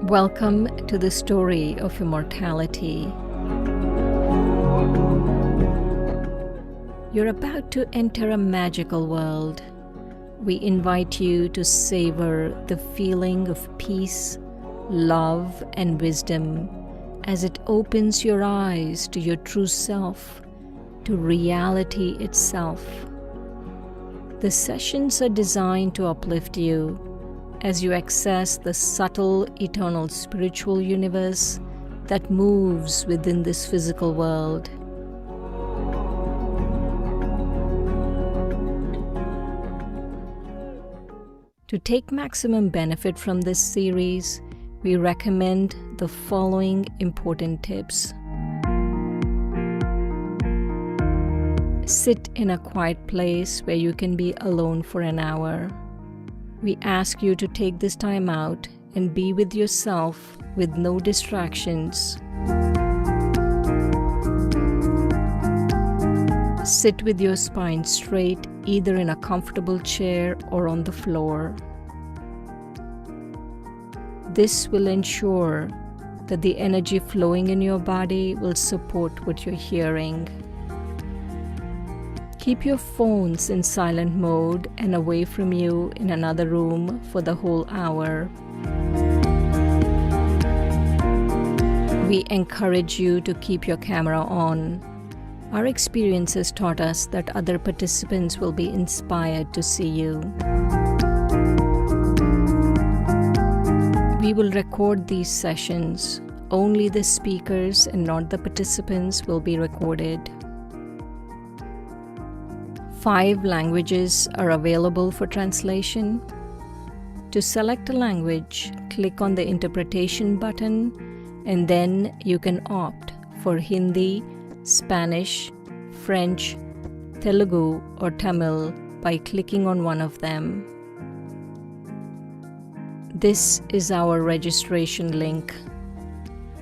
Welcome to the story of immortality. You're about to enter a magical world. We invite you to savor the feeling of peace, love, and wisdom as it opens your eyes to your true self, to reality itself. The sessions are designed to uplift you as you access the subtle, eternal spiritual universe that moves within this physical world. To take maximum benefit from this series, we recommend the following important tips. Sit in a quiet place where you can be alone for an hour. We ask you to take this time out and be with yourself with no distractions. Sit with your spine straight, either in a comfortable chair or on the floor. This will ensure that the energy flowing in your body will support what you're hearing. Keep your phones in silent mode and away from you in another room for the whole hour. We encourage you to keep your camera on. Our experience has taught us that other participants will be inspired to see you. We will record these sessions. Only the speakers and not the participants will be recorded. 5 languages are available for translation. To select a language, click on the interpretation button and then you can opt for Hindi, Spanish, French, Telugu, or Tamil by clicking on one of them. This is our registration link.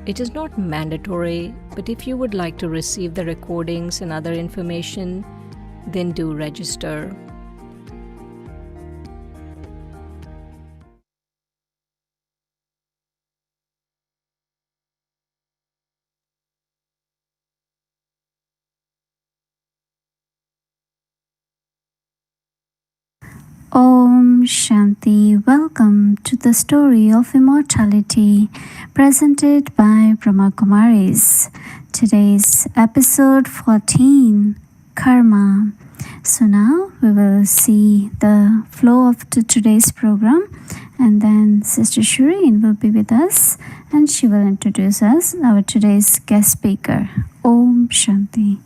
It is not mandatory, but if you would like to receive the recordings and other information, then do register. Om Shanti. Welcome to the story of immortality presented by Brahma Kumaris. Today's episode 14, Karma. So now we will see the flow of today's program, and then Sister Shireen will be with us and she will introduce us our today's guest speaker. Om Shanti.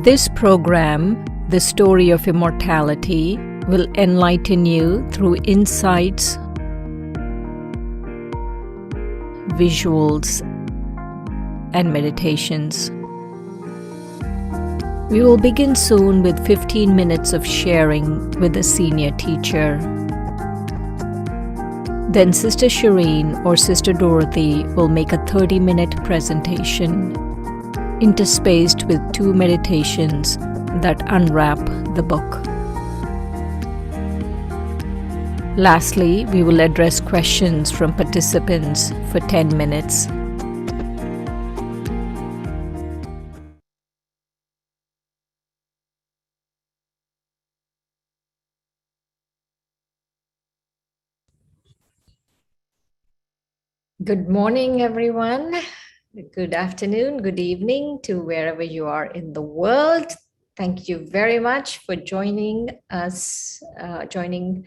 This program, The Story of Immortality, will enlighten you through insights, visuals, and meditations. We will begin soon with 15 minutes of sharing with a senior teacher. Then Sister Shireen or Sister Dorothy will make a 30-minute presentation, interspaced with 2 meditations that unwrap the book. Lastly, we will address questions from participants for 10 minutes. Good morning, everyone. Good afternoon, good evening to wherever you are in the world. Thank you very much for joining us, joining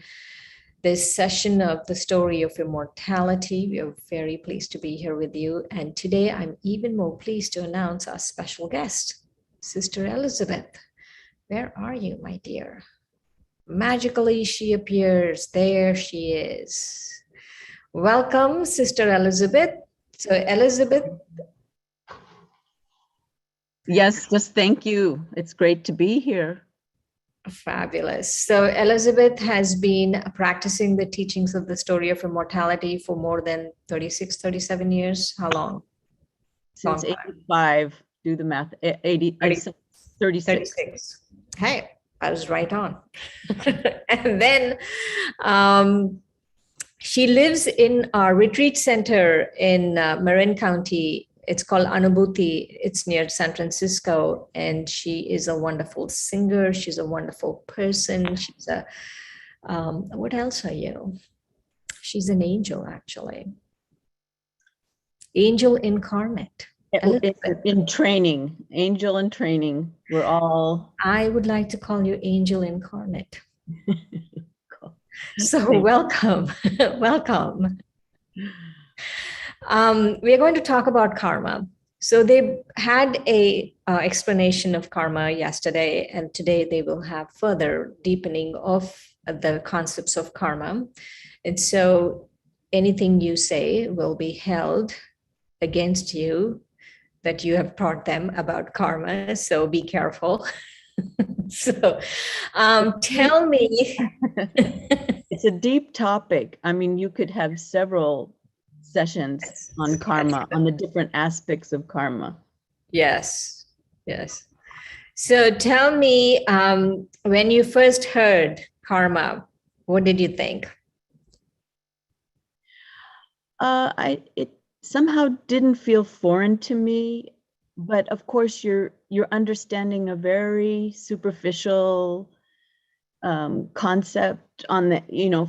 this session of the story of immortality. We are very pleased to be here with you. And today I'm even more pleased to announce our special guest, Sister Elizabeth. Where are you, my dear? Magically, she appears. There she is. Welcome, Sister Elizabeth. So Elizabeth. Yes, just thank you. It's great to be here. Fabulous. So Elizabeth has been practicing the teachings of the story of immortality for more than 36, 37 years. How long? Since Long time. 85, do the math, 36. 36. Hey, I was right on. And then she lives in our retreat center in Marin County. It's called Anubhuti. It's near San Francisco. And she is a wonderful singer. She's a wonderful person. She's a, what else are you? She's an angel, actually. Angel incarnate. In training, angel in training. We're all. I would like to call you angel incarnate. So welcome, welcome. We are going to talk about karma. So they had a explanation of karma yesterday, and today they will have further deepening of the concepts of karma. And so anything you say will be held against you that you have taught them about karma. So be careful. So tell me. It's a deep topic. I mean, you could have several sessions on karma, on the different aspects of karma. Yes, yes. So tell me, when you first heard karma, what did you think? It somehow didn't feel foreign to me, but of course you're understanding a very superficial concept on the,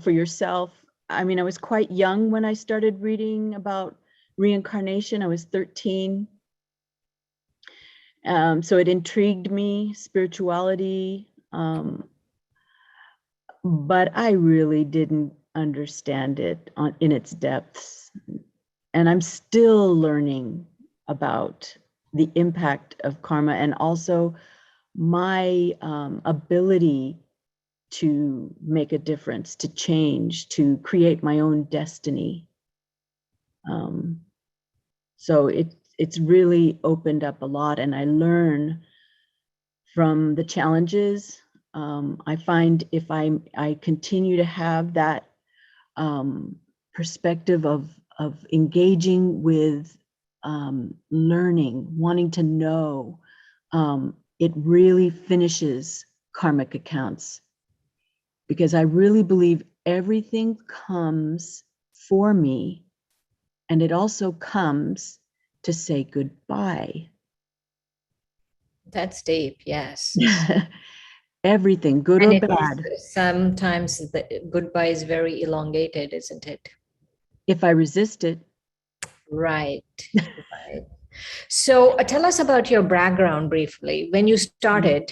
for yourself. I mean, I was quite young when I started reading about reincarnation. I was 13. So it intrigued me, spirituality, but I really didn't understand it in its depths. And I'm still learning about the impact of karma, and also my ability to make a difference, to change, to create my own destiny. So it's really opened up a lot, and I learn from the challenges. I find if I continue to have that perspective of engaging with learning, wanting to know, it really finishes karmic accounts, because I really believe everything comes for me, and it also comes to say goodbye. That's deep, yes. Everything, good or bad. Sometimes the goodbye is very elongated, isn't it? If I resist it. Right, right. So tell us about your background briefly. When you started,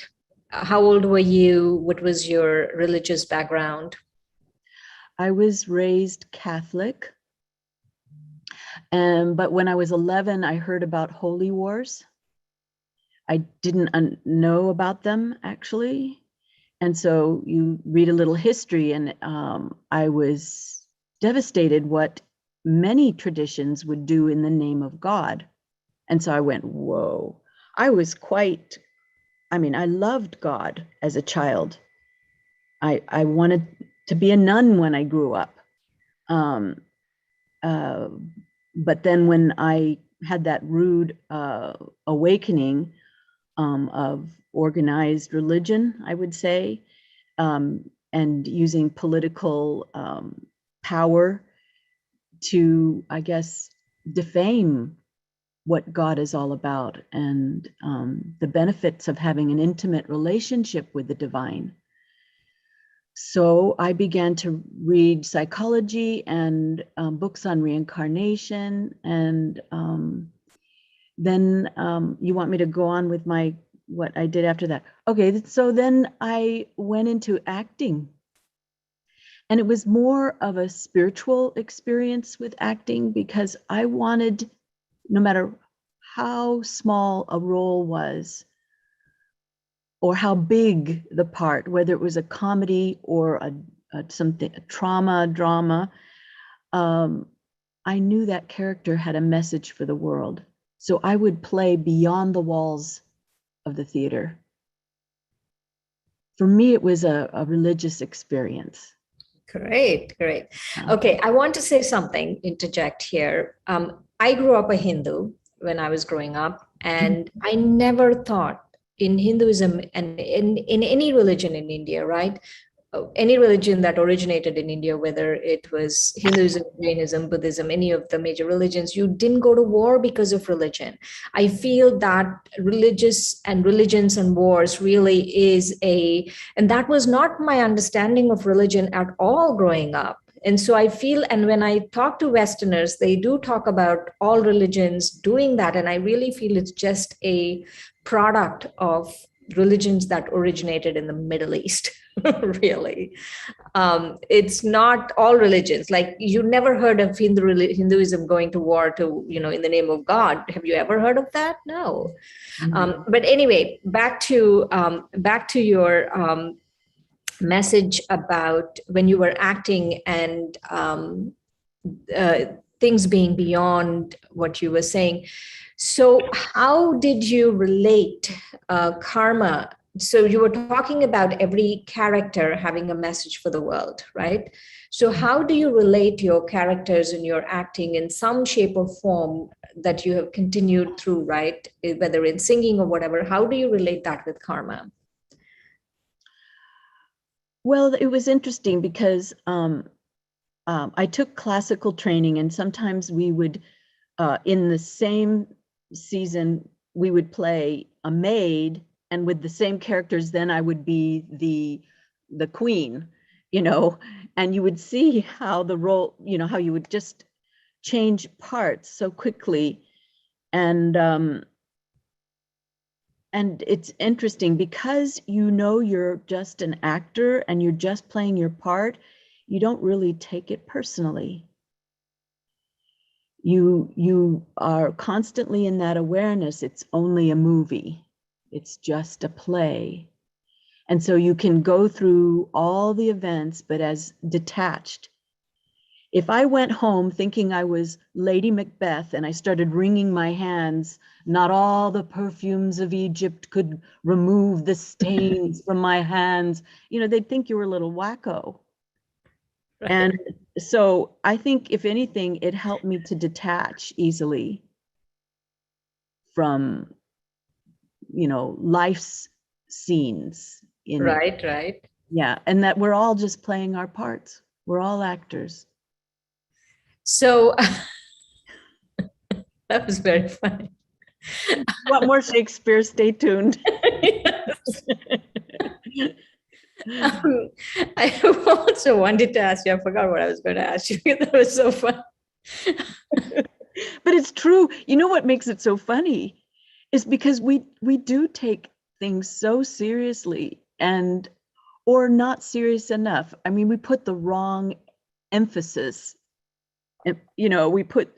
how old were you? What was your religious background? I was raised Catholic. But when I was 11, I heard about holy wars. I didn't know about them, actually. And so you read a little history, and I was devastated what many traditions would do in the name of God. And so I went, whoa. I loved God as a child. I wanted to be a nun when I grew up. But then when I had that rude awakening of organized religion, I would say, and using political power to, I guess, defame what God is all about, and the benefits of having an intimate relationship with the divine. So I began to read psychology and books on reincarnation. And then you want me to go on with what I did after that? Okay, so then I went into acting. And it was more of a spiritual experience with acting, because I wanted, no matter how small a role was, or how big the part, whether it was a comedy or a drama, I knew that character had a message for the world. So I would play beyond the walls of the theater. for me, it was a religious experience. Great, great. Okay, I want to say something, interject here. I grew up a Hindu when I was growing up, and I never thought in Hinduism and in any religion in India, right? Any religion that originated in India, whether it was Hinduism, Jainism, Buddhism, any of the major religions, you didn't go to war because of religion. I feel that religions and wars really is and that was not my understanding of religion at all growing up. And so I feel, and when I talk to Westerners, they do talk about all religions doing that. And I really feel it's just a product of religions that originated in the Middle East. Really, it's not all religions. Like, you never heard of Hinduism going to war to, in the name of God. Have you ever heard of that? No. But anyway, back to your message about when you were acting and uh, things being beyond what you were saying. So how did you relate karma? So you were talking about every character having a message for the world, right? So how do you relate your characters in your acting in some shape or form that you have continued through, right? Whether in singing or whatever, how do you relate that with karma? Well, it was interesting because I took classical training, and sometimes we would, in the same season, we would play a maid, and with the same characters, then I would be the queen, and you would see how the role, how you would just change parts so quickly. And it's interesting because you're just an actor and you're just playing your part, you don't really take it personally. You are constantly in that awareness. It's only a movie. It's just a play. And so you can go through all the events, but as detached. If I went home thinking I was Lady Macbeth and I started wringing my hands, not all the perfumes of Egypt could remove the stains from my hands, they'd think you were a little wacko. Right. And so I think, if anything, it helped me to detach easily from, life's scenes. Right. Yeah, and that we're all just playing our parts. We're all actors. So that was very funny. Want more Shakespeare? Stay tuned. I also wanted to ask you, I forgot what I was going to ask you. That was so fun. But it's true. What makes it so funny is because we do take things so seriously, or not serious enough. I mean, we put the wrong emphasis, and we put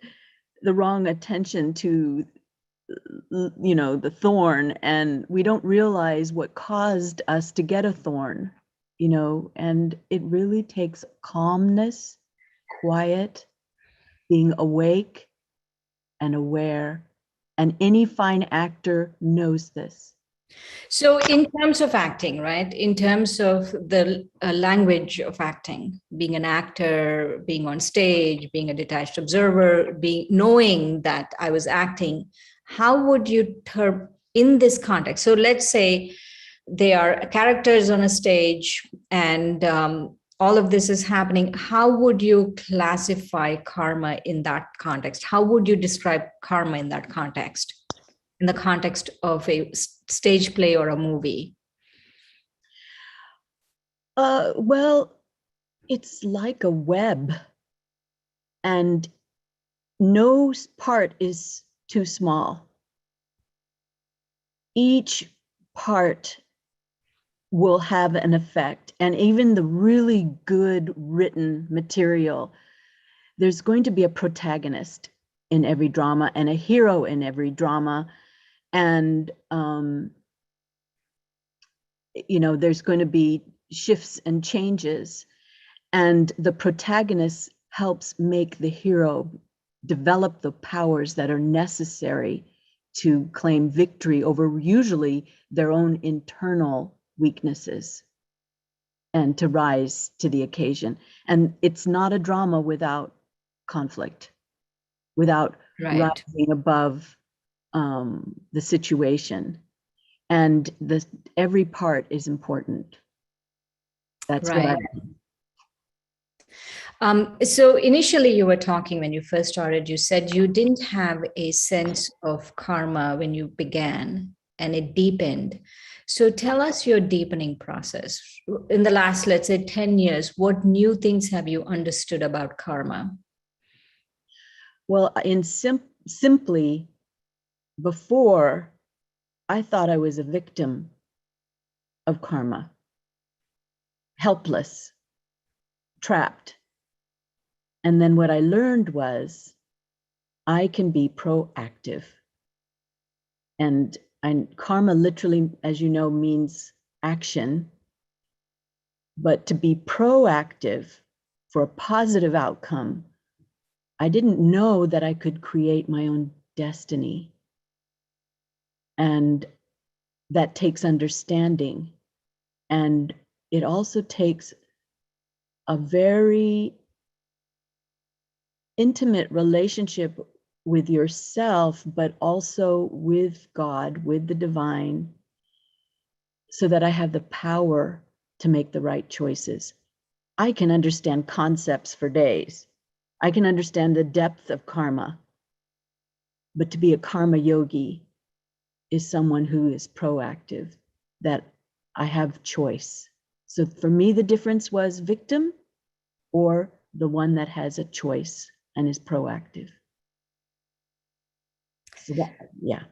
the wrong attention to the thorn, and we don't realize what caused us to get a thorn, and it really takes calmness, quiet, being awake and aware, and any fine actor knows this. So in terms of acting, right, in terms of the language of acting, being an actor, being on stage, being a detached observer, knowing that I was acting, how would you in this context? So let's say they are characters on a stage and all of this is happening. How would you classify karma in that context? How would you describe karma in that context, in the context of a stage play or a movie? Well, it's like a web, and no part is too small. Each part will have an effect, and even the really good written material, there's going to be a protagonist in every drama and a hero in every drama, and there's going to be shifts and changes, and the protagonist helps make the hero develop the powers that are necessary to claim victory over usually their own internal weaknesses. and to rise to the occasion. And it's not a drama without conflict, without Right. rising above the situation. And every part is important. That's what I. Right. So initially you were talking when you first started, you said you didn't have a sense of karma when you began and it deepened. So tell us your deepening process. In the last, let's say, 10 years, what new things have you understood about karma? Well, simply, before, I thought I was a victim of karma, helpless, trapped. And then what I learned was I can be proactive. And karma literally, as you know, means action. But to be proactive for a positive outcome, I didn't know that I could create my own destiny. And that takes understanding. And it also takes a very intimate relationship with yourself, but also with God, with the divine, so that I have the power to make the right choices. I can understand concepts for days. I can understand the depth of karma, but to be a karma yogi is someone who is proactive, that I have choice. So for me, the difference was victim or the one that has a choice and is proactive. So that, yeah.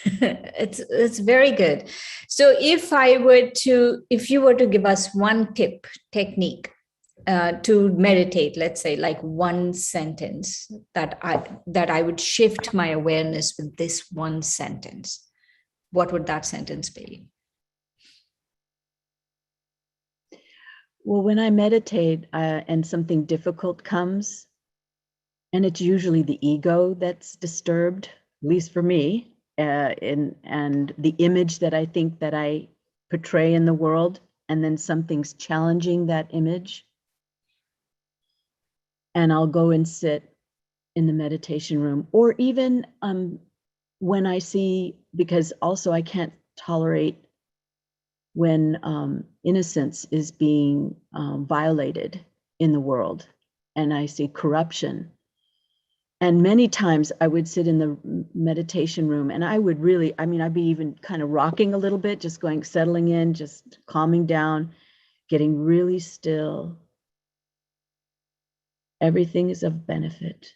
It's very good. So if you were to give us one tip, technique to meditate, let's say like one sentence that I would shift my awareness with this one sentence, what would that sentence be? Well, when I meditate and something difficult comes, and it's usually the ego that's disturbed, at least for me, and the image that I think that I portray in the world, and then something's challenging that image. And I'll go and sit in the meditation room, or even when I see, because also I can't tolerate when innocence is being violated in the world, and I see corruption. And many times I would sit in the meditation room and I would really, I'd be even kind of rocking a little bit, just going, settling in, just calming down, getting really still. Everything is of benefit.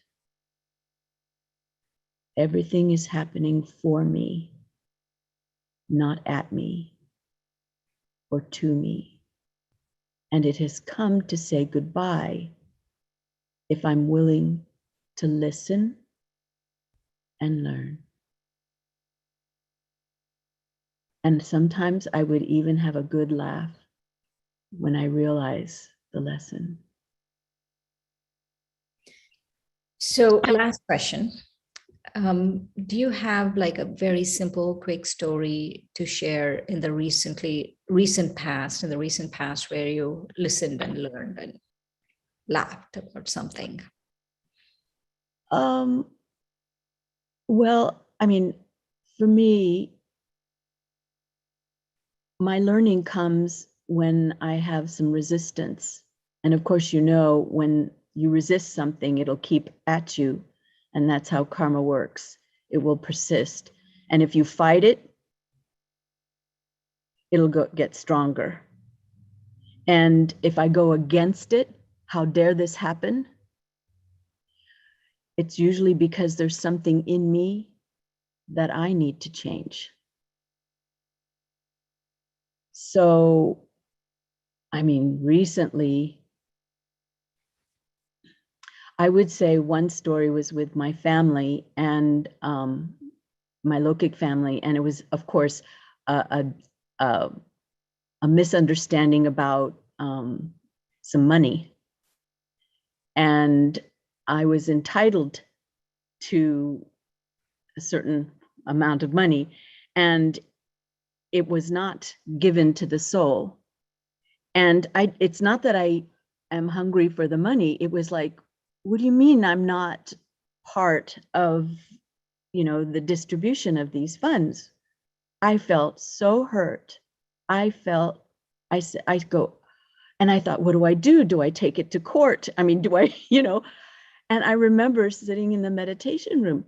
Everything is happening for me, not at me or to me. And it has come to say goodbye if I'm willing to listen and learn. And sometimes I would even have a good laugh when I realize the lesson. So last question. Do you have like a very simple, quick story to share in the recent past where you listened and learned and laughed about something? Well, for me, my learning comes when I have some resistance. And of course, when you resist something, it'll keep at you. And that's how karma works. It will persist. And if you fight it, it'll get stronger. And if I go against it, how dare this happen? It's usually because there's something in me that I need to change. So, recently, I would say one story was with my family and my Lokik family, and it was, of course, a misunderstanding about some money. And I was entitled to a certain amount of money, and it was not given to the soul. And it's not that I am hungry for the money. It was like, what do you mean I'm not part of, the distribution of these funds? I felt so hurt. I go, and I thought, what do I do? Do I take it to court? I mean, do I, and I remember sitting in the meditation room.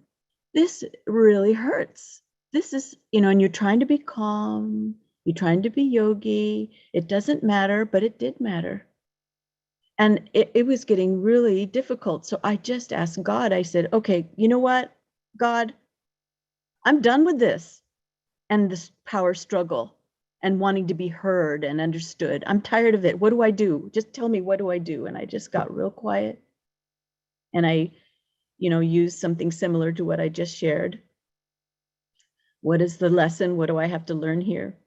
This really hurts. This is, and you're trying to be calm. You're trying to be yogi. It doesn't matter, but it did matter. And it was getting really difficult. So I just asked God, I said, okay, you know what, God, I'm done with this and this power struggle and wanting to be heard and understood. I'm tired of it. What do I do? Just tell me, what do I do? And I just got real quiet. And I, used something similar to what I just shared. What is the lesson? What do I have to learn here?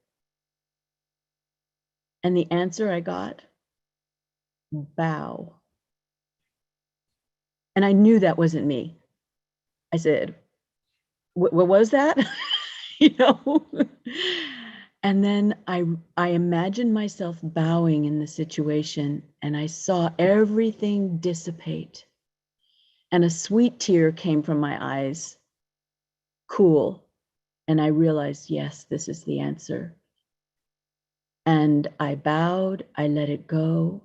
And the answer I got, bow. And I knew that wasn't me. I said, what was that? And then I imagined myself bowing in the situation, and I saw everything dissipate. And a sweet tear came from my eyes. Cool. And I realized, yes, this is the answer. And I bowed, I let it go.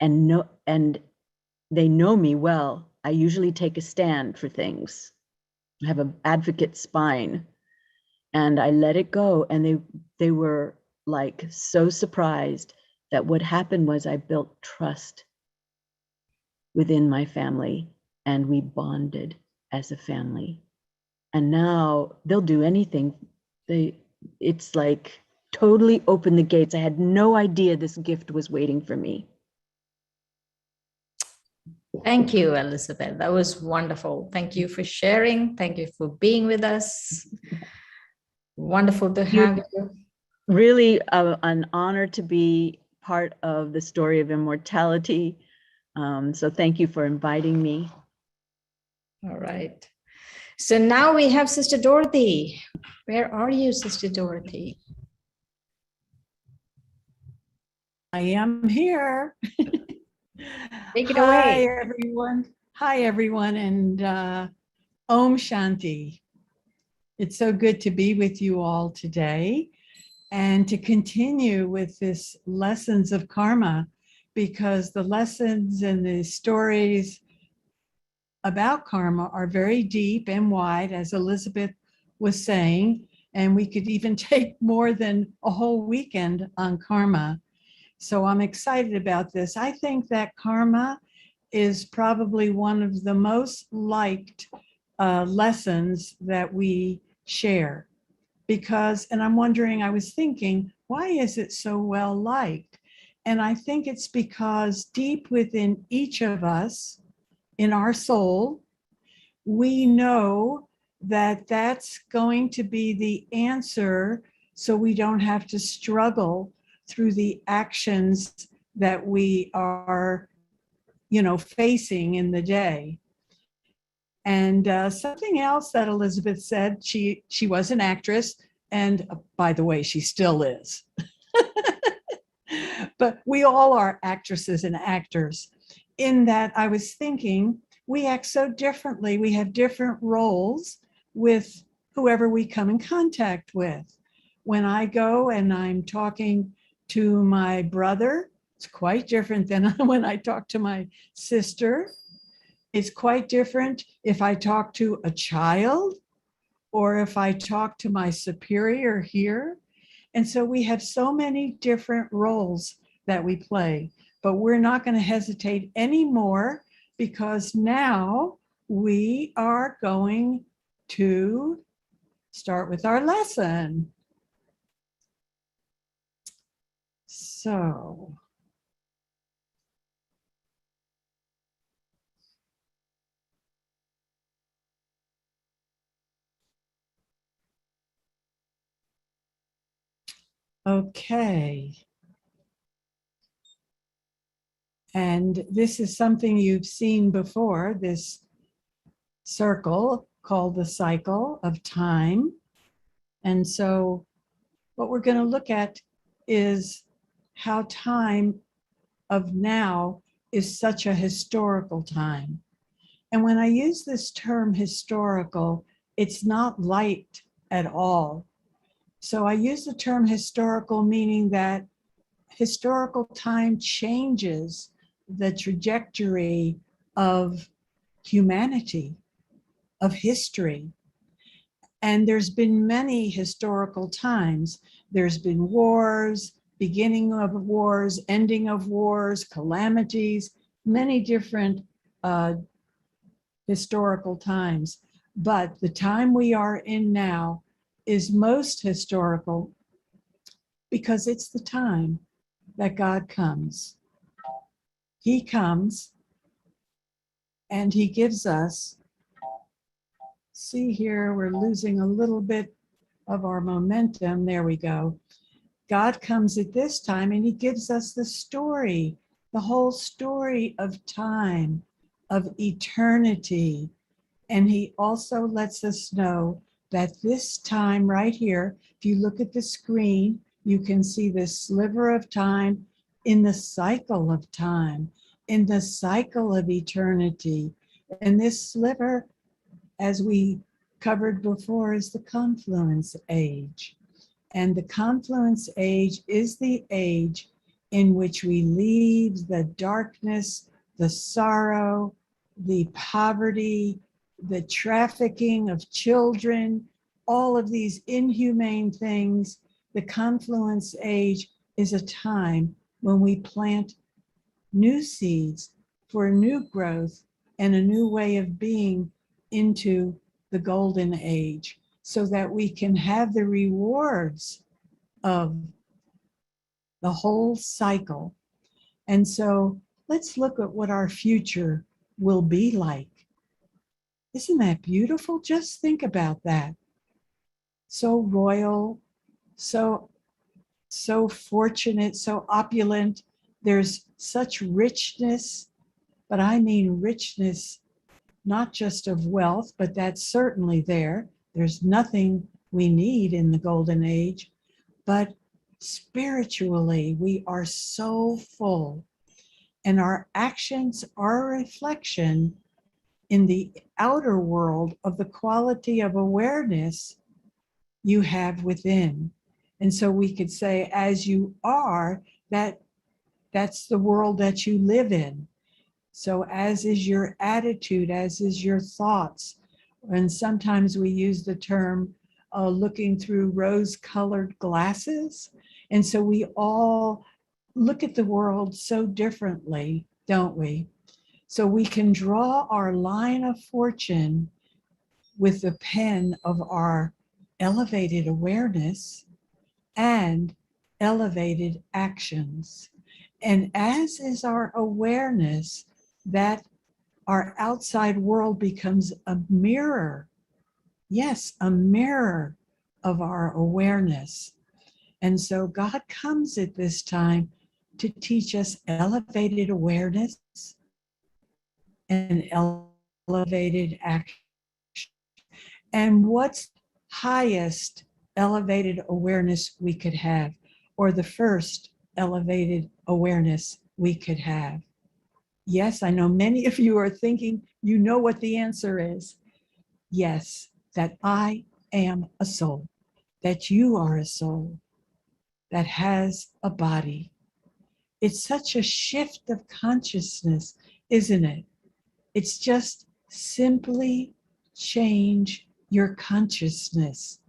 And they know me well. I usually take a stand for things. I have an advocate spine. And I let it go. And they were like so surprised that what happened was I built trust within my family, and we bonded as a family. And now they'll do anything. It's like totally open the gates. I had no idea this gift was waiting for me. Thank you, Elizabeth. That was wonderful. Thank you for sharing. Thank you for being with us. Wonderful to have you. Really an honor to be part of the story of immortality. So thank you for inviting me. All right. So now we have Sister Dorothy. Where are you, Sister Dorothy? I am here. Take it away. Hi, everyone, and Om Shanti. It's so good to be with you all today and to continue with this lessons of karma, because the lessons and the stories about karma are very deep and wide, as Elizabeth was saying, and we could even take more than a whole weekend on karma. So I'm excited about this. I think that karma is probably one of the most liked lessons that we share, because, and I'm wondering, I was thinking, why is it so well liked? And I think it's because deep within each of us, in our soul, we know that that's going to be the answer, so we don't have to struggle through the actions that we are, facing in the day. And something else that Elizabeth said, she was an actress, and by the way, she still is. But we all are actresses and actors. In that, I was thinking, we act so differently. We have different roles with whoever we come in contact with. When I go and I'm talking to my brother, it's quite different than when I talk to my sister. It's quite different if I talk to a child or if I talk to my superior here. And so we have so many different roles that we play, but we're not going to hesitate anymore, because now we are going to start with our lesson. So, okay. And this is something you've seen before, this circle called the cycle of time. And so what we're going to look at is how time of now is such a historical time. And when I use this term historical, it's not light at all. So I use the term historical, meaning that historical time changes the trajectory of humanity, of history. And there's been many historical times. There's been wars, beginning of wars, ending of wars, calamities, many different historical times. But the time we are in now is most historical because it's the time that God comes. He comes and he gives us, see here, we're losing a little bit of our momentum. There we go. God comes at this time and he gives us the story, the whole story of time, of eternity. And he also lets us know that this time right here, if you look at the screen, you can see this sliver of time in the cycle of time, in the cycle of eternity. And this sliver, as we covered before, is the confluence age. And the confluence age is the age in which we leave the darkness, the sorrow, the poverty, the trafficking of children, all of these inhumane things. The confluence age is a time when we plant new seeds for new growth and a new way of being into the golden age, so that we can have the rewards of the whole cycle. And so let's look at what our future will be like. Isn't that beautiful? Just think about that. So royal, so fortunate, so opulent. There's such richness, but I mean richness, not just of wealth, but that's certainly there. There's nothing we need in the golden age, but spiritually, we are so full, and our actions are a reflection in the outer world of the quality of awareness you have within. And so we could say, as you are, that's the world that you live in. So as is your attitude, as is your thoughts. And sometimes we use the term looking through rose-colored glasses. And so we all look at the world so differently, don't we? So we can draw our line of fortune with the pen of our elevated awareness and elevated actions. And as is our awareness, that our outside world becomes a mirror. Yes, a mirror of our awareness. And so God comes at this time to teach us elevated awareness and elevated action. And what's highest elevated awareness we could have, or the first elevated awareness we could have? Yes, I know many of you are thinking, you know what the answer is. Yes, that I am a soul, that you are a soul that has a body. It's such a shift of consciousness, isn't it? It's just simply change your consciousness.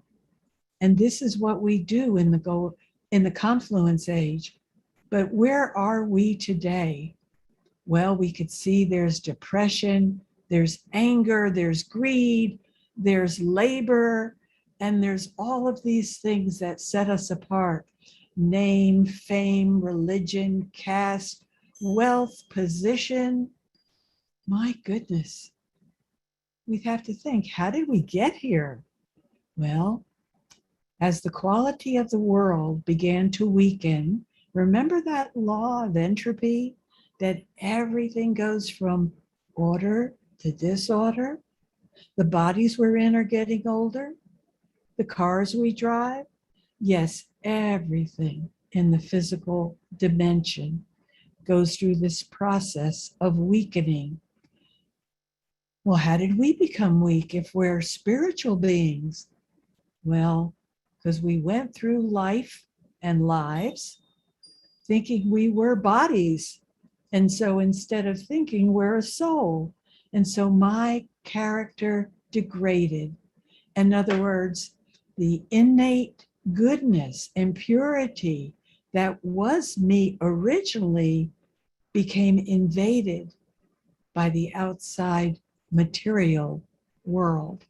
And this is what we do in the confluence age. But where are we today? Well, we could see there's depression, there's anger, there's greed, there's labor, and there's all of these things that set us apart. Name, fame, religion, caste, wealth, position. My goodness. We have to think, how did we get here? Well, as the quality of the world began to weaken, remember that law of entropy? That everything goes from order to disorder. The bodies we're in are getting older. The cars we drive, yes, everything. in the physical dimension goes through this process of weakening. Well, how did we become weak if we're spiritual beings? Well, because we went through life and lives thinking we were bodies. And so instead of thinking we're a soul, and so my character degraded. In other words, the innate goodness and purity that was me originally became invaded by the outside material world.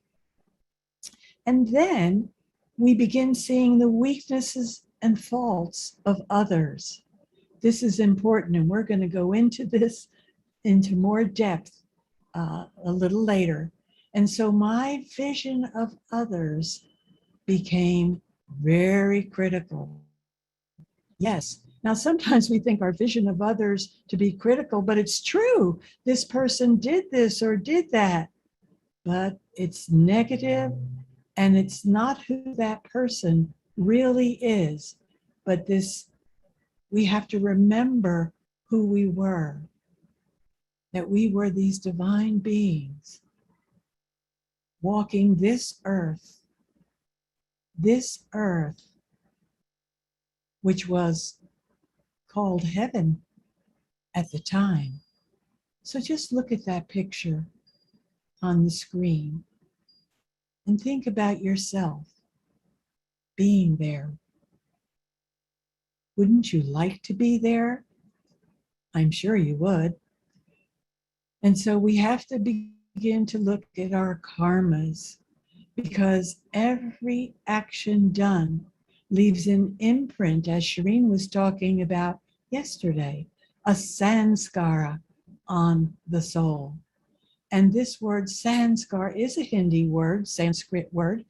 And then we begin seeing the weaknesses and faults of others. This is important, and we're going to go into this into more depth a little later. And so my vision of others became very critical. Yes. Now, sometimes we think our vision of others to be critical, but it's true. This person did this or did that, but it's negative and it's not who that person really is. But we have to remember who we were, that we were these divine beings walking this earth, which was called heaven at the time. So just look at that picture on the screen and think about yourself being there. Wouldn't you like to be there? I'm sure you would. And so we have to begin to look at our karmas, because every action done leaves an imprint, as Shireen was talking about yesterday, a sanskara on the soul. And this word sanskar is a Hindi word, Sanskrit word.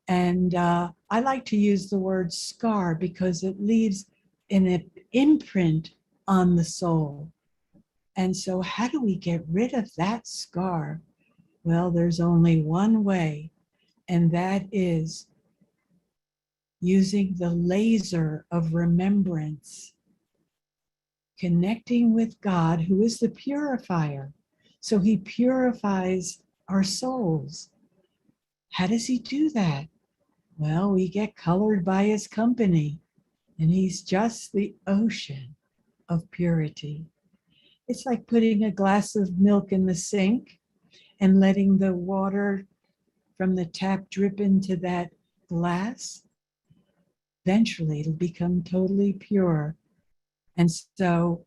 And I like to use the word scar because it leaves an imprint on the soul. And so how do we get rid of that scar? Well, there's only one way, and that is using the laser of remembrance, connecting with God, who is the purifier. So he purifies our souls. How does he do that? Well, we get colored by his company, and he's just the ocean of purity. It's like putting a glass of milk in the sink and letting the water from the tap drip into that glass. Eventually, it'll become totally pure. And so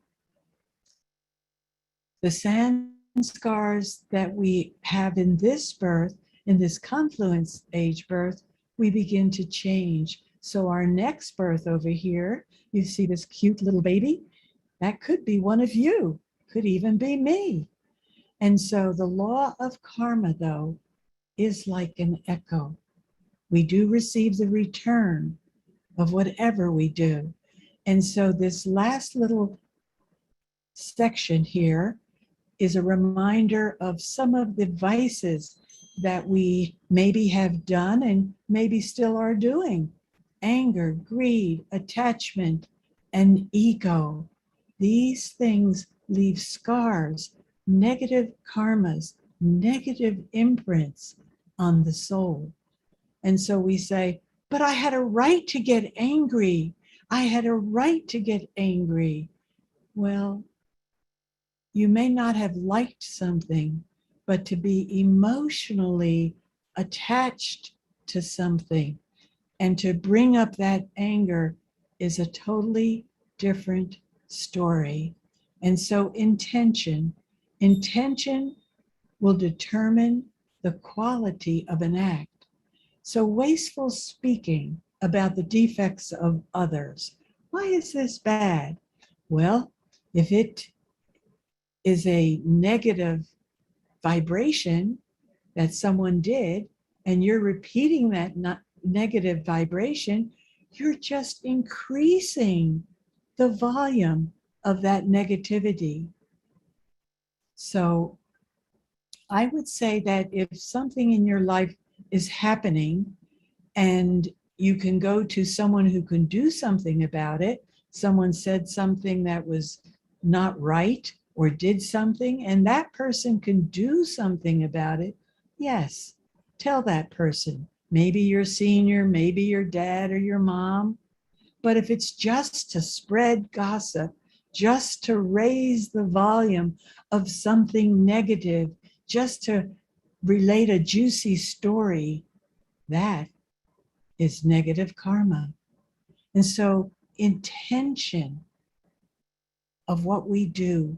the sanskars that we have in this birth, in this confluence age birth, we begin to change. So our next birth over here, you see this cute little baby? That could be one of you, could even be me. And so the law of karma, though, is like an echo. We do receive the return of whatever we do. And so this last little section here is a reminder of some of the vices that we maybe have done and maybe still are doing. Anger, greed, attachment, and ego. These things leave scars, negative karmas, negative imprints on the soul. And so we say, but I had a right to get angry. I had a right to get angry. Well, you may not have liked something, but to be emotionally attached to something and to bring up that anger is a totally different story. And so intention will determine the quality of an act. So wasteful speaking about the defects of others. Why is this bad? Well, if it is a negative vibration that someone did, and you're repeating that negative vibration, you're just increasing the volume of that negativity. So I would say that if something in your life is happening and you can go to someone who can do something about it. Someone said something that was not right or did something, and that person can do something about it. Yes, tell that person. Maybe your senior, maybe your dad or your mom. But if it's just to spread gossip, just to raise the volume of something negative, just to relate a juicy story, that is negative karma. And so, intention of what we do,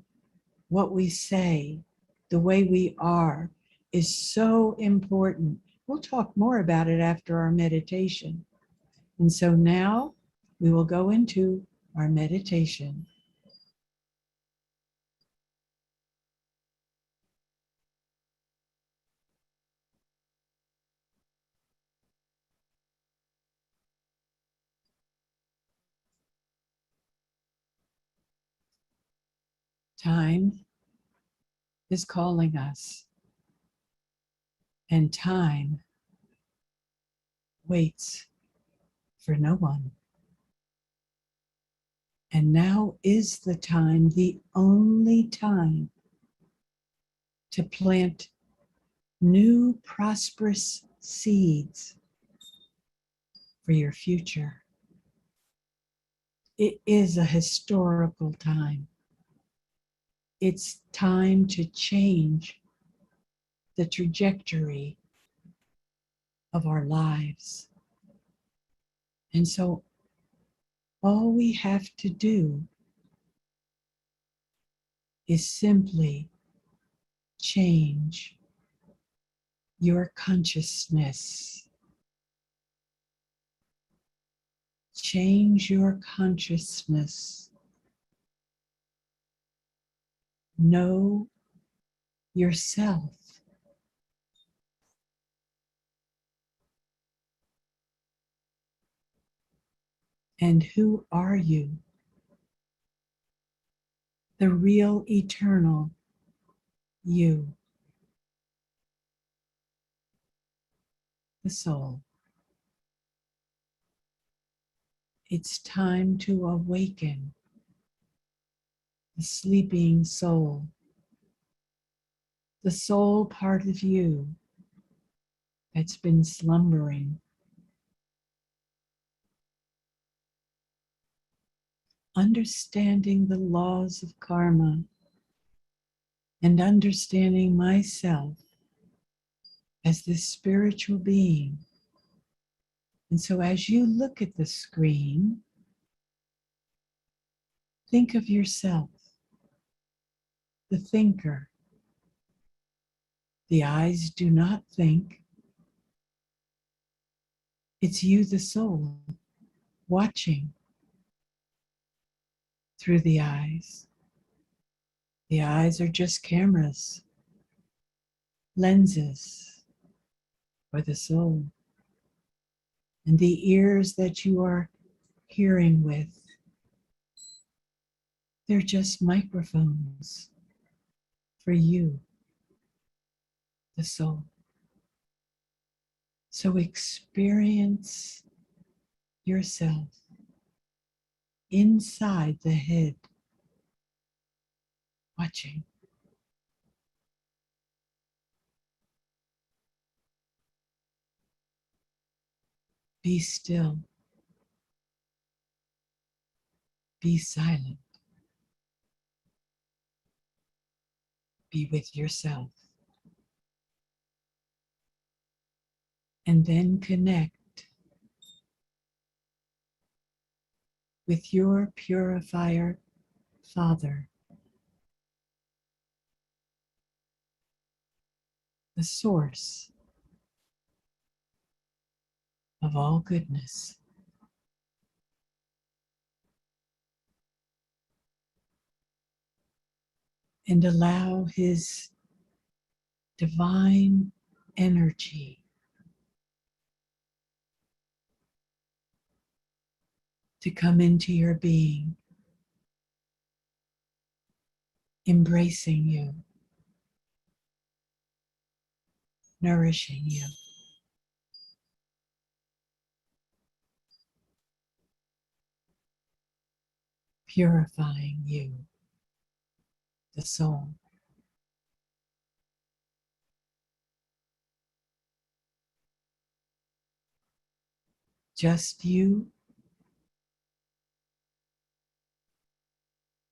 what we say, the way we are is so important. We'll talk more about it after our meditation. And so now we will go into our meditation. Time is calling us, and time waits for no one. And now is the time, the only time, to plant new prosperous seeds for your future. It is a historical time. It's time to change the trajectory of our lives. And so all we have to do is simply change your consciousness. Change your consciousness. Know yourself. And who are you? The real eternal you, the soul. It's time to awaken the sleeping soul, the soul part of you that's been slumbering. Understanding the laws of karma and understanding myself as this spiritual being. And so as you look at the screen, think of yourself, the thinker. The eyes do not think. It's you, the soul, watching through the eyes. The eyes are just cameras, lenses for the soul. And the ears that you are hearing with, they're just microphones for you, the soul. So experience yourself inside the head, watching. Be still. Be silent. Be with yourself. And then connect with your purifier Father, the source of all goodness. And allow His divine energy to come into your being, embracing you, nourishing you. purifying you, the soul. Just you,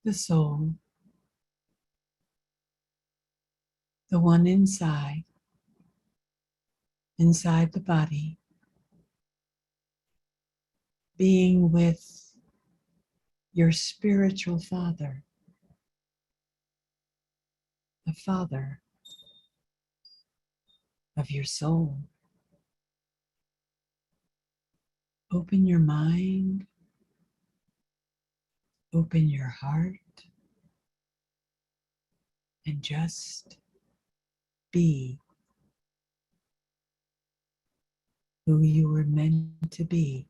the soul, the one inside the body, being with your spiritual father, the father of your soul. Open your mind, open your heart, and just be who you were meant to be,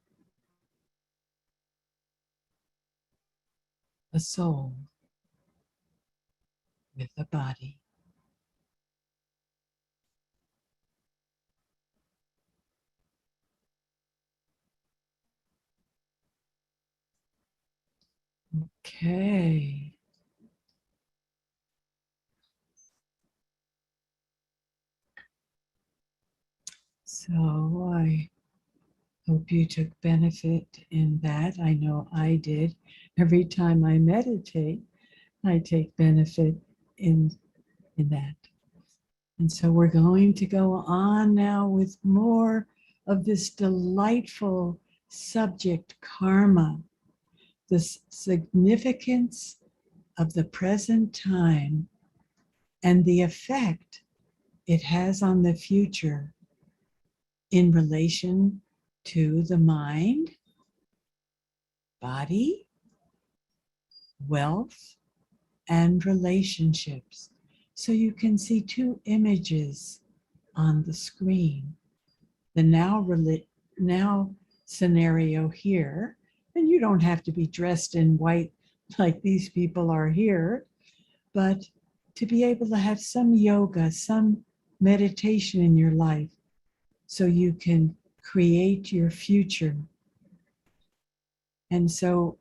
a soul with a body. Okay. So I hope you took benefit in that. I know I did. Every time I meditate, I take benefit in that. And so we're going to go on now with more of this delightful subject, karma, the significance of the present time and the effect it has on the future in relation to the mind, body, wealth, and relationships. So you can see two images on the screen. The now scenario here, and you don't have to be dressed in white like these people are here, but to be able to have some yoga, some meditation in your life so you can create your future. And so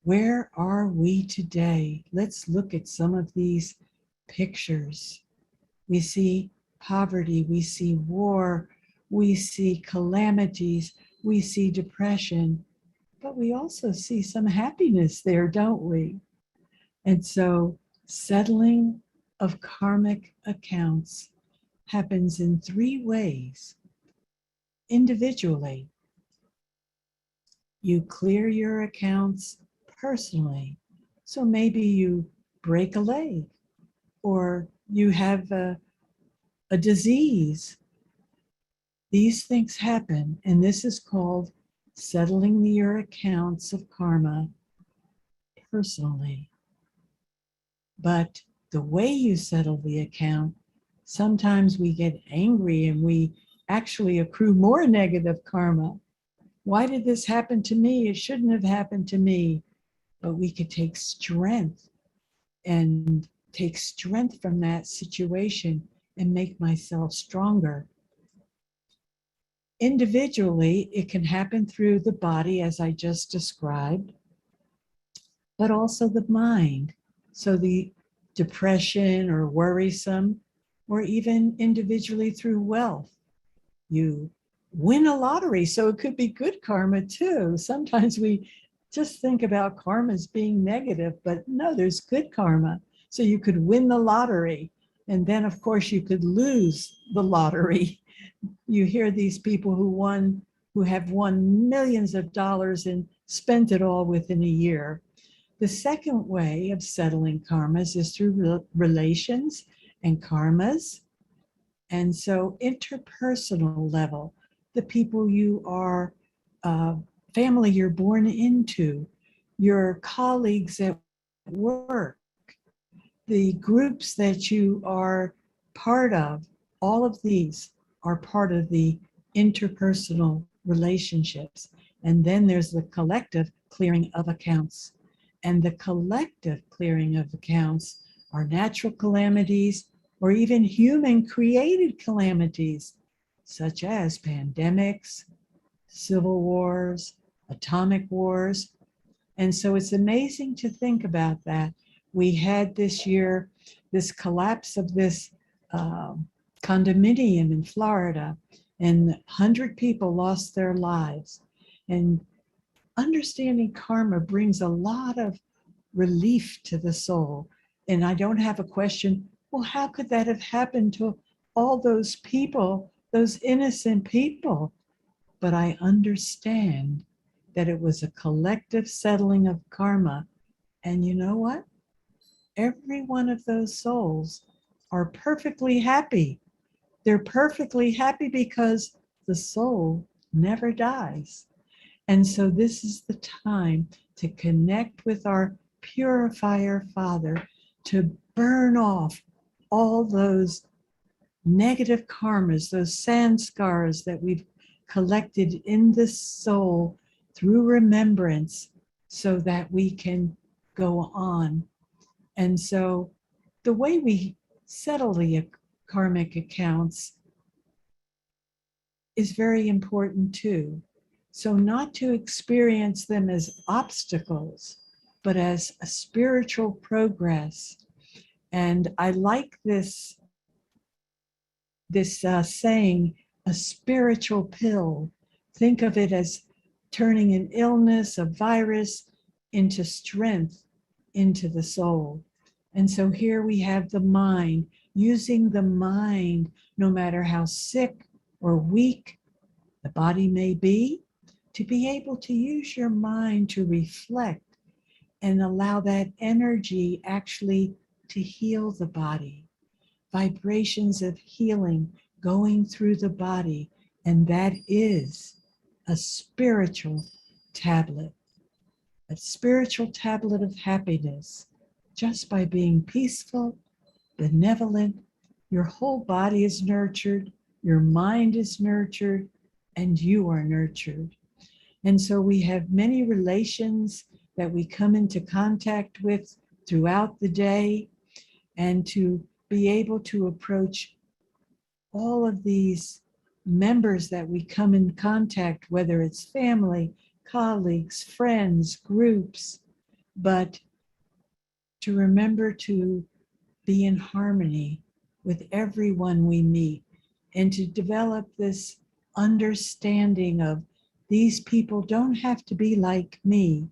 where are we today? Let's look at some of these pictures. We see poverty, we see war, we see calamities, we see depression, but we also see some happiness there, don't we? And so settling of karmic accounts happens in three ways. Individually, you clear your accounts personally. So maybe you break a leg or you have a disease. These things happen, and this is called settling your accounts of karma personally. But the way you settle the account, sometimes we get angry and we actually accrue more negative karma. Why did this happen to me? It shouldn't have happened to me. But we could take strength from that situation and make myself stronger. Individually, it can happen through the body, as I just described, but also the mind. So the depression or worrisome, or even individually through wealth. You win a lottery, so it could be good karma too. Sometimes we just think about karma as being negative, but no, there's good karma. So you could win the lottery, and then of course you could lose the lottery. You hear these people who have won millions of dollars and spent it all within a year. The second way of settling karmas is through relations and karmas. And so interpersonal level, the people you are, family you're born into, your colleagues at work, the groups that you are part of, all of these are part of the interpersonal relationships. And then there's the collective clearing of accounts. And the collective clearing of accounts are natural calamities or even human created calamities, such as pandemics, civil wars, atomic wars. And so it's amazing to think about that. We had this year this collapse of this uh, condominium in Florida, and 100 people lost their lives. And understanding karma brings a lot of relief to the soul. And I don't have a question, well, how could that have happened to all those people, those innocent people? But I understand that it was a collective settling of karma. And you know what? Every one of those souls are perfectly happy. They're perfectly happy because the soul never dies. And so this is the time to connect with our purifier Father, to burn off all those negative karmas, those sanskars that we've collected in the soul through remembrance, so that we can go on. And so the way we settle the karmic accounts is very important too. So, not to experience them as obstacles, but as a spiritual progress. And I like this saying, a spiritual pill. Think of it as turning an illness, a virus, into strength, into the soul. And so here we have the mind, using the mind, no matter how sick or weak the body may be, to be able to use your mind to reflect and allow that energy actually to heal the body. Vibrations of healing going through the body, and that is a spiritual tablet, a spiritual tablet of happiness. Just by being peaceful, benevolent, your whole body is nurtured, your mind is nurtured, and you are nurtured. And so we have many relations that we come into contact with throughout the day, and to be able to approach all of these members that we come in contact, whether it's family, colleagues, friends, groups, but to remember to be in harmony with everyone we meet, and to develop this understanding of these people don't have to be like me.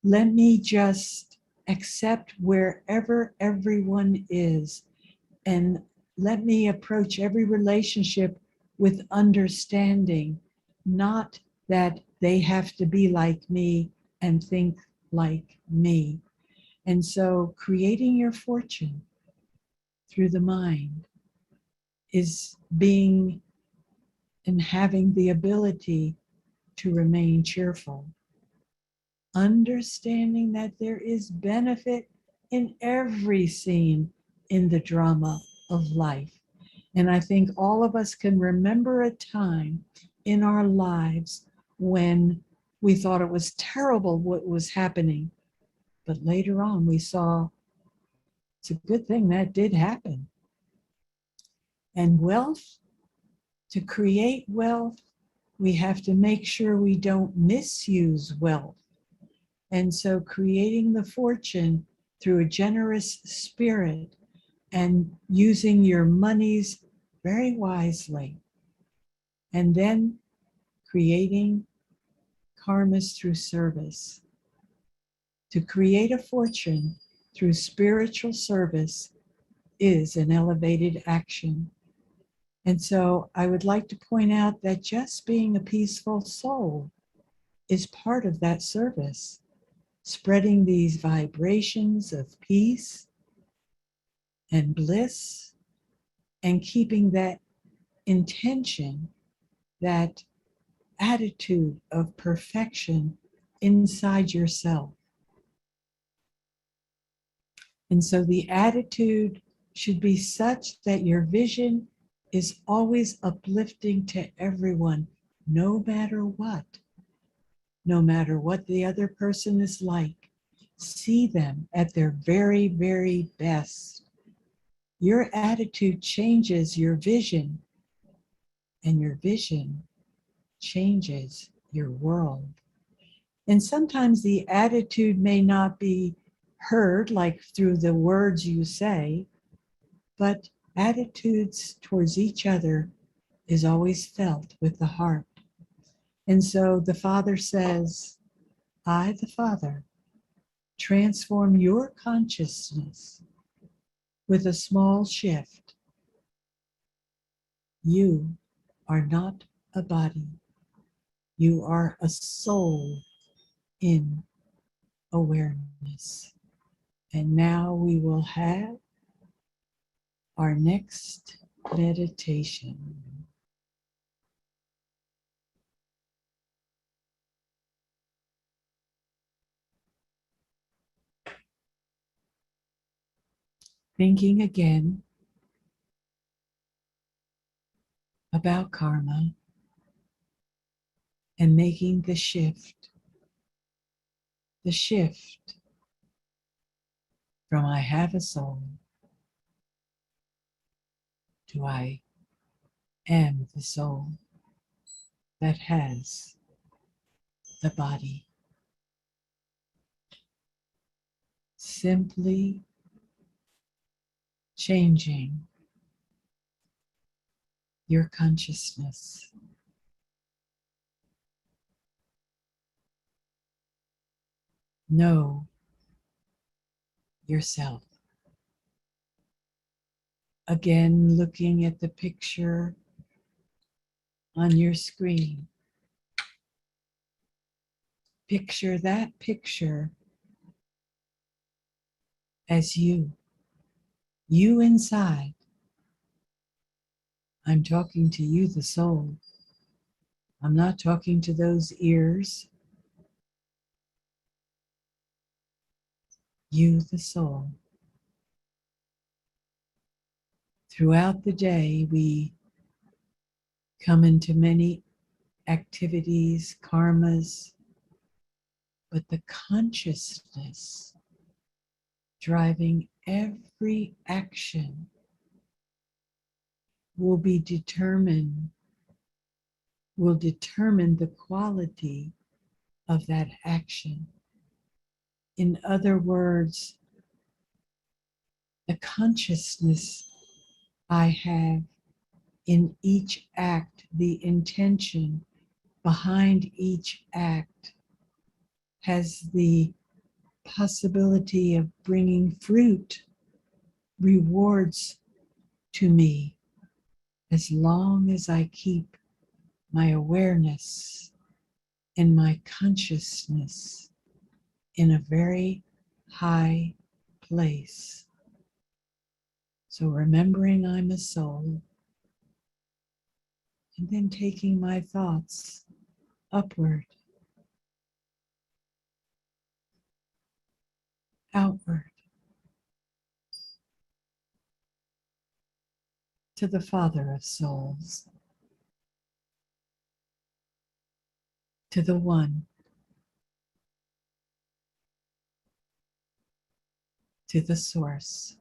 Let me just accept wherever everyone is, and let me approach every relationship with understanding, not that they have to be like me and think like me. And so creating your fortune through the mind is being and having the ability to remain cheerful. Understanding that there is benefit in every scene in the drama of life. And I think all of us can remember a time in our lives when we thought it was terrible what was happening. But later on, we saw it's a good thing that did happen. And wealth, to create wealth, we have to make sure we don't misuse wealth. And so creating the fortune through a generous spirit and using your monies very wisely. And then creating karmas through service. To create a fortune through spiritual service is an elevated action. And so I would like to point out that just being a peaceful soul is part of that service, spreading these vibrations of peace and bliss, and keeping that intention, that attitude of perfection inside yourself. And so the attitude should be such that your vision is always uplifting to everyone, no matter what. No matter what the other person is like, see them at their very, very best. Your attitude changes your vision, and your vision changes your world. And sometimes the attitude may not be heard, like through the words you say, but attitudes towards each other is always felt with the heart. And so the Father says, I, the Father, transform your consciousness with a small shift. You are not a body. You are a soul in awareness. And now we will have our next meditation. Thinking again about karma and making the shift from I have a soul to I am the soul that has the body. Simply changing your consciousness. Know yourself. Again, looking at the picture on your screen. Picture that picture as you inside. I'm talking to you, the soul. I'm not talking to those ears. You, the soul. Throughout the day, we come into many activities, karmas, but the consciousness driving every action will determine the quality of that action. In other words, the consciousness I have in each act, the intention behind each act has the possibility of bringing fruit, rewards to me, as long as I keep my awareness and my consciousness in a very high place. So remembering I'm a soul, and then taking my thoughts upward, outward, to the Father of souls, to the One, to the source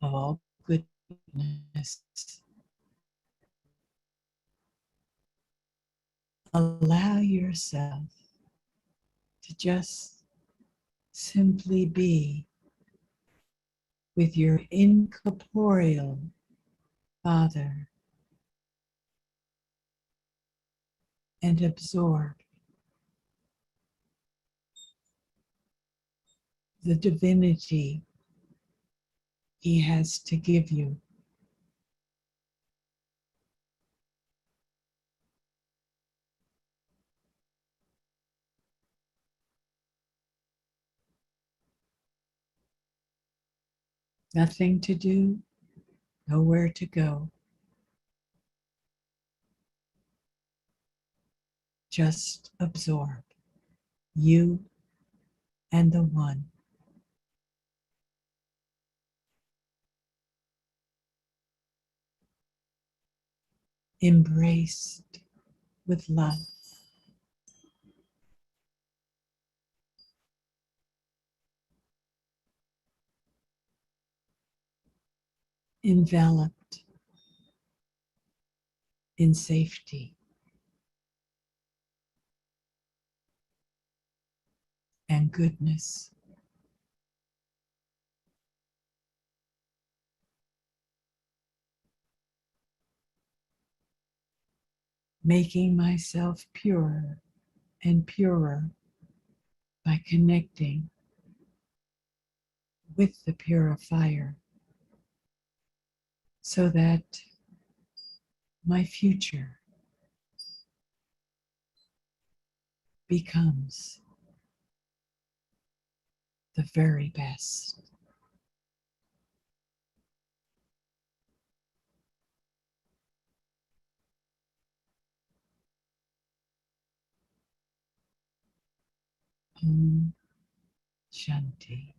of all goodness. Allow yourself to just simply be with your incorporeal Father and absorb the divinity He has to give you. Nothing to do, nowhere to go. Just absorb you and the One. Embraced with love. Enveloped in safety. and goodness. Making myself purer and purer by connecting with the purifier, so that my future becomes the very best. Om Shanti.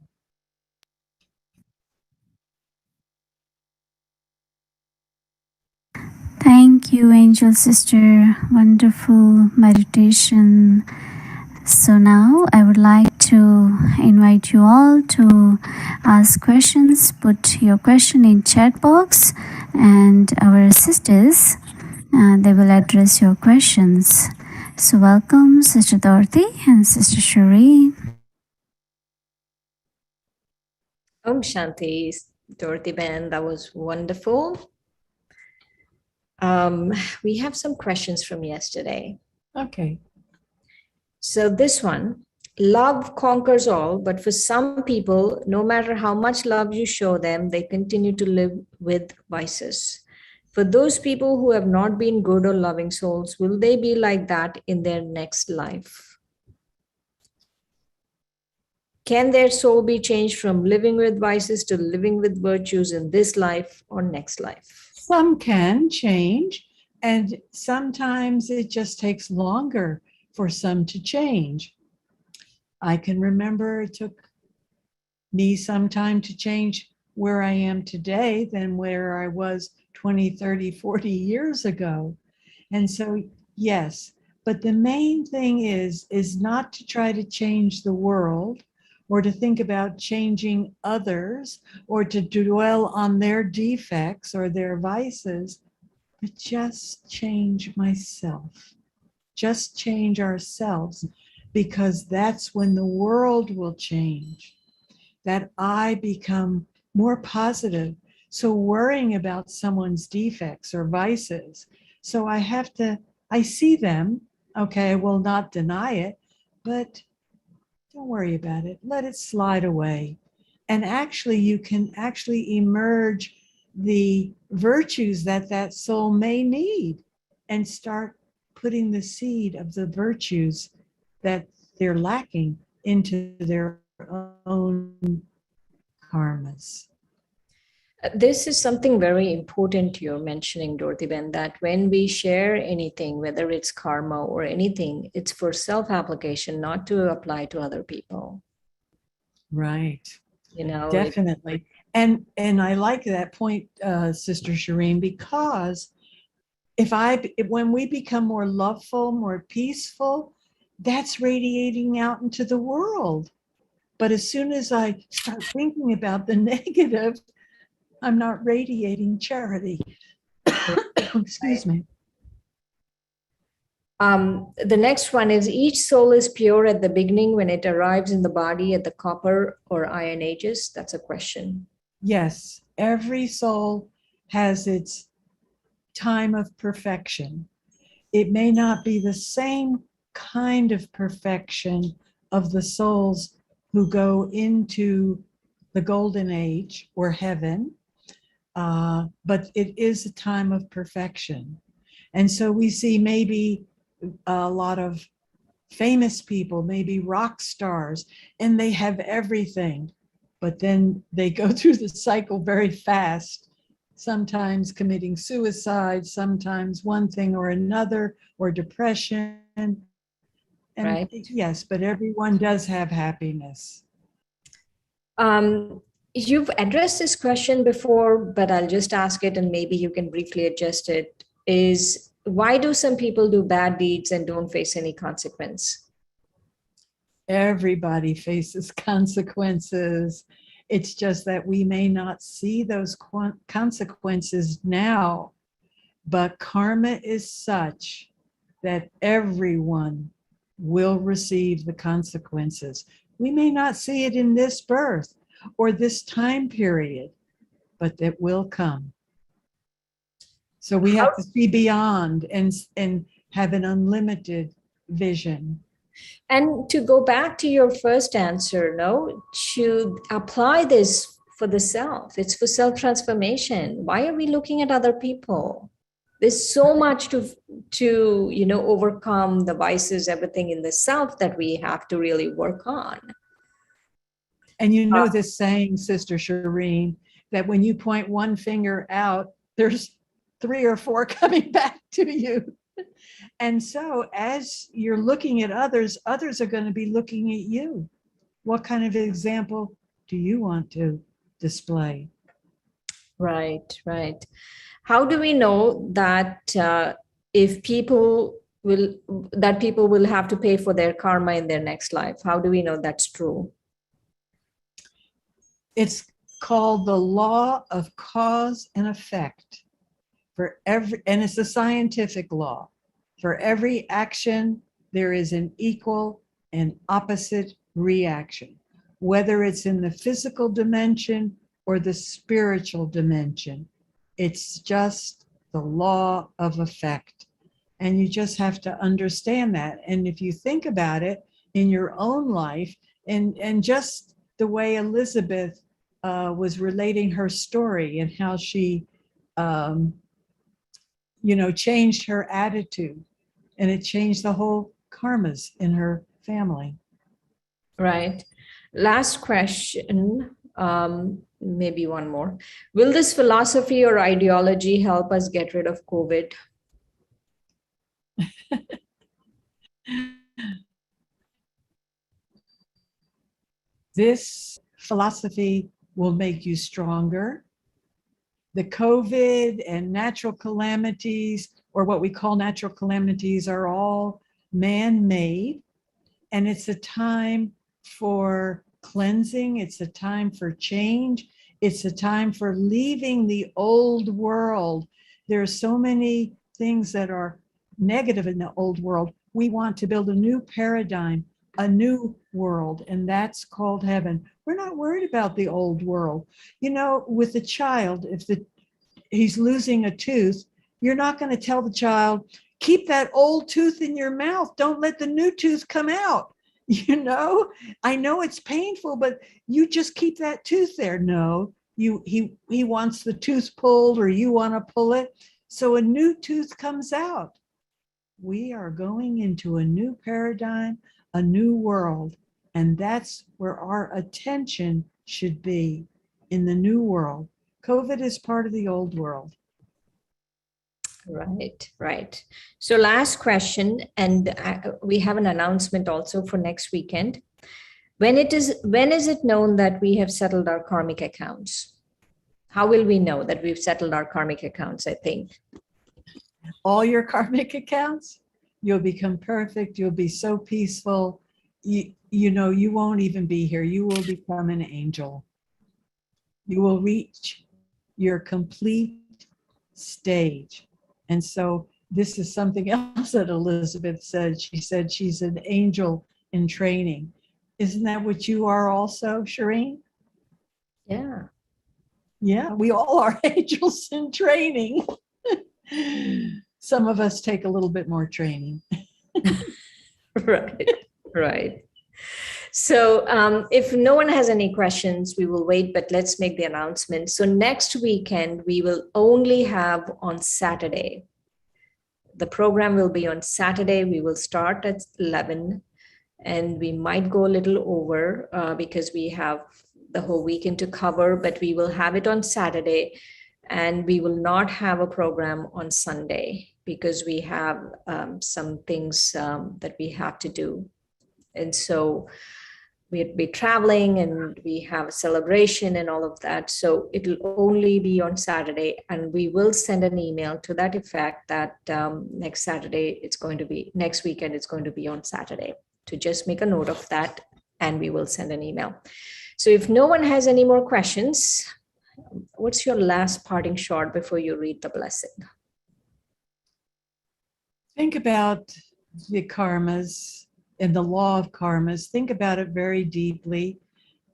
Thank you, Angel Sister. Wonderful meditation. So now I would like to invite you all to ask questions. Put your question in chat box, and our sisters, they will address your questions. So welcome, Sister Dorothy and Sister Cherie. Om Shanti, Dorothy Ben, that was wonderful. We have some questions from yesterday. Okay. So this one, love conquers all, but for some people, no matter how much love you show them, they continue to live with vices. For those people who have not been good or loving souls, will they be like that in their next life? Can their soul be changed from living with vices to living with virtues in this life or next life? Some can change, and sometimes it just takes longer for some to change. I can remember it took me some time to change where I am today than where I was 20, 30, 40 years ago. And so, yes, but the main thing is not to try to change the world or to think about changing others or to dwell on their defects or their vices, but just change myself. Just change ourselves, because that's when the world will change, that I become more positive. So worrying about someone's defects or vices, so I see them, okay, I will not deny it, but don't worry about it. Let it slide away. And actually, you can actually emerge the virtues that that soul may need and start putting the seed of the virtues that they're lacking into their own karmas. This is something very important you're mentioning, Dorothy Ben, that when we share anything, whether it's karma or anything, it's for self-application, not to apply to other people. Right. You know, Definitely. And I like that point, Sister Shireen, because when we become more loveful, more peaceful, that's radiating out into the world. But as soon as I start thinking about the negative, I'm not radiating charity. Excuse me. The next one is each soul is pure at the beginning when it arrives in the body at the copper or iron ages. That's a question. Yes, every soul has its time of perfection. It may not be the same kind of perfection of the souls who go into the golden age or heaven, but it is a time of perfection. And so we see maybe a lot of famous people, maybe rock stars, and they have everything, but then they go through the cycle very fast, sometimes committing suicide, sometimes one thing or another, or depression. And right. yes, but everyone does have happiness. You've addressed this question before, but I'll just ask it and maybe you can briefly adjust it. Is why do some people do bad deeds and don't face any consequence? Everybody faces consequences. It's just that we may not see those consequences now, but karma is such that everyone will receive the consequences. We may not see it in this birth or this time period, but that will come. So we have to see beyond and have an unlimited vision. And to go back to your first answer, no, to apply this for the self, it's for self-transformation. Why are we looking at other people? There's so much to overcome the vices, everything in the self that we have to really work on. And you know this saying, Sister Shireen, that when you point one finger out, there's 3 or 4 coming back to you. And so as you're looking at others, others are going to be looking at you. What kind of example do you want to display? Right, right. How do we know that if people will have to pay for their karma in their next life? How do we know that's true? It's called the law of cause and effect. And it's a scientific law. For every action, there is an equal and opposite reaction, whether it's in the physical dimension or the spiritual dimension. It's just the law of effect. And you just have to understand that. And if you think about it in your own life, and just the way Elizabeth was relating her story and how she changed her attitude, and it changed the whole karmas in her family. Right. Last question, maybe one more. Will this philosophy or ideology help us get rid of COVID? This philosophy will make you stronger. The COVID and natural calamities, or what we call natural calamities, are all man-made. And it's a time for cleansing. It's a time for change. It's a time for leaving the old world. There are so many things that are negative in the old world. We want to build a new paradigm, a new world, and that's called heaven. We're not worried about the old world. With a child, if he's losing a tooth, you're not going to tell the child, keep that old tooth in your mouth. Don't let the new tooth come out. I know it's painful, but you just keep that tooth there. No, he wants the tooth pulled, or you want to pull it. So a new tooth comes out. We are going into a new paradigm, a new world. And that's where our attention should be, in the new world. COVID is part of the old world. Right, right. So last question, and we have an announcement also for next weekend. When is it known that we have settled our karmic accounts? How will we know that we've settled our karmic accounts, I think? All your karmic accounts, you'll become perfect. You'll be so peaceful. You won't even be here. You will become an angel. You will reach your complete stage. And so this is something else that Elizabeth said. She said she's an angel in training. Isn't that what you are also, Shireen? Yeah. Yeah, we all are angels in training. Some of us take a little bit more training. Right, right. So if no one has any questions, we will wait, but let's make the announcement. So next weekend, we will only have on Saturday. The program will be on Saturday. We will start at 11, and we might go a little over because we have the whole weekend to cover, but we will have it on Saturday, and we will not have a program on Sunday because we have some things that we have to do. And so we'd be traveling, and we have a celebration and all of that. So it'll only be on Saturday, and we will send an email to that effect that next weekend, it's going to be on Saturday. To just make a note of that, and we will send an email. So if no one has any more questions, what's your last parting shot before you read the blessing? Think about the karmas in the law of karmas, think about it very deeply,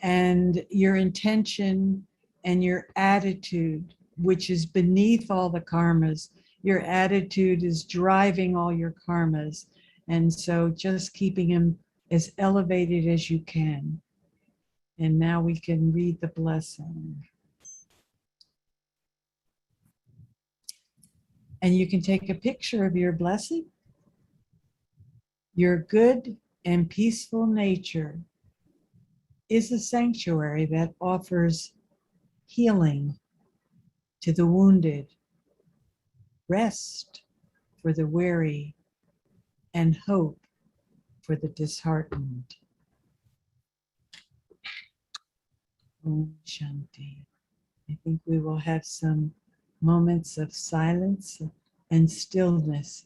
and your intention and your attitude, which is beneath all the karmas. Your attitude is driving all your karmas. And so just keeping them as elevated as you can. And now we can read the blessing. And you can take a picture of your blessing. Your good and peaceful nature is a sanctuary that offers healing to the wounded, rest for the weary, and hope for the disheartened. Om Shanti. I think we will have some moments of silence and stillness.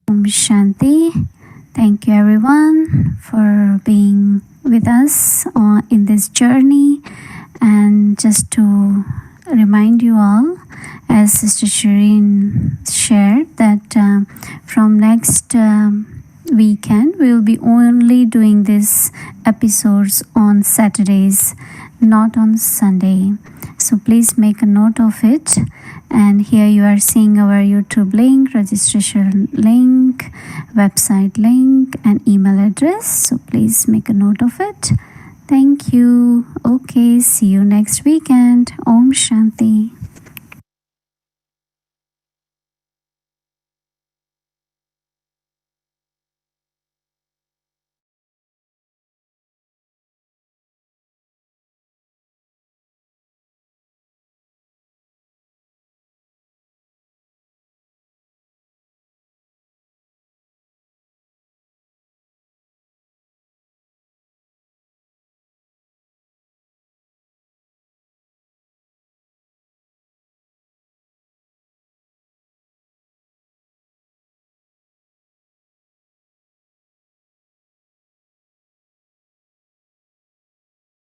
Om Shanti. Thank you everyone for being with us in this journey. And just to remind you all, as Sister Shireen shared, that from next weekend we will be only doing these episodes on Saturdays, not on Sunday. So please make a note of it. And here you are seeing our YouTube link, registration link, website link, and email address. So please make a note of it. Thank you. Okay, see you next weekend. Om Shanti.